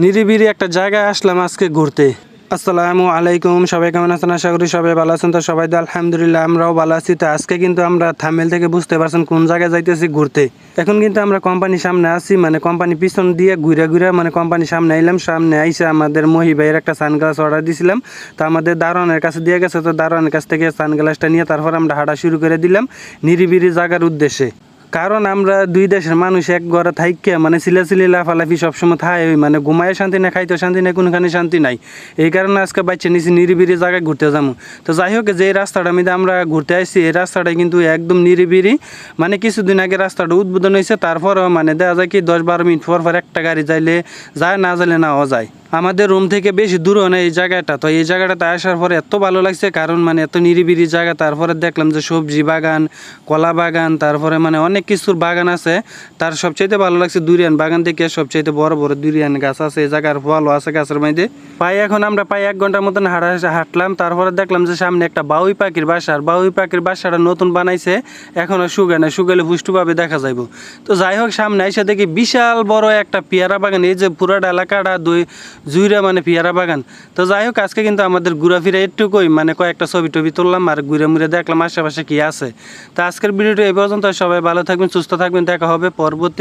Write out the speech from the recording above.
নিরিবিলি একটা জায়গায় আসলাম আজকে ঘুরতে। আসসালামু আলাইকুম, সবাই কেমন আছেন? আশা করি সবাই ভালো আছেন। তো সবাই তো আলহামদুলিল্লাহ আমরাও ভালো আছি। তো আজকে কিন্তু আমরা থাম্বনেল থেকে বুঝতে পারছেন কোন জায়গায় যাইতেছি ঘুরতে। এখন কিন্তু আমরা কোম্পানির সামনে আছি, মানে কোম্পানির পিছন দিয়ে ঘুরে ঘুরে মানে কোম্পানির সামনে আইলাম। সামনে আইসে আমাদের মহি ভাইয়ের একটা সানগ্লাস অর্ডার দিয়েছিলাম। তো আমাদের দারোয়ানের কাছে দিয়ে গেছে, তো দারোয়ানের কাছ থেকে সানগ্লাসটা নিয়ে তারপর আমরা হাঁটা শুরু করে দিলাম নিরিবিলি জায়গার উদ্দেশ্যে। কারণ আমরা দুই দেশের মানুষ এক ঘরে থাইকে মানে সিলাসিলি লাফালাফি সবসময় থাই, মানে ঘুমায় শান্তি নাই, খাইতে শান্তি নাই, কোনখানে শান্তি নাই। এই কারণে আজকে বাচ্চা নিচে নিরিবিলি জায়গায় ঘুরতে যাবো। তো যাই হোক, যে রাস্তাটা মধ্যে আমরা ঘুরতে আসছি এই রাস্তাটা কিন্তু একদম নিরিবিলি। মানে কিছুদিন আগে রাস্তাটা উদ্বোধন হয়েছে, তারপরও মানে দেখা যায় কি 10-12 মিনিট পর পর একটা গাড়ি যাইলে যায়, না যাইলে নাও যায়। আমাদের রুম থেকে বেশি দূরও না এই জায়গাটা। তো এই জায়গাটাতে আসার পরে এত ভালো লাগছে, কারণ মানে এত নিরিবিলি জায়গা। তারপরে দেখলাম যে সবজি বাগান, কলা বাগান, তারপরে মানে অনেক কিছুর বাগান আছে। তার সবচাইতে ভালো লাগছে দুরিয়ান বাগান থেকে, সবচাইতে বড় বড় দুরিয়ান গাছ আছে এই জায়গার, ফলও আছে গাছের মধ্যে। এখন আমরা 1 ঘন্টার মতন হাঁটলাম। তারপরে দেখলাম যে সামনে একটা বাউই পাখির বাসা, আর বাউই পাখির বাসাটা নতুন বানাইছে, এখনও শুকে না, শুকালে পুষ্টভাবে দেখা যাইব। তো যাই হোক, সামনে এসে দেখি বিশাল বড় একটা পেয়ারা বাগান। এই যে পুরাটা এলাকাটা জুইরা মানে পেয়ারা বাগান। তো যাই হোক, আজকে কিন্তু আমাদের ঘোরাফেরা একটুকুই, মানে কয়েকটা ছবি টবি তুললাম আর ঘুরে মুড়ে দেখলাম আশেপাশে কি আছে। তো আজকের ভিডিওটা এই পর্যন্ত। সবাই ভালো থাকবেন, সুস্থ থাকবেন, দেখা হবে পরবর্তী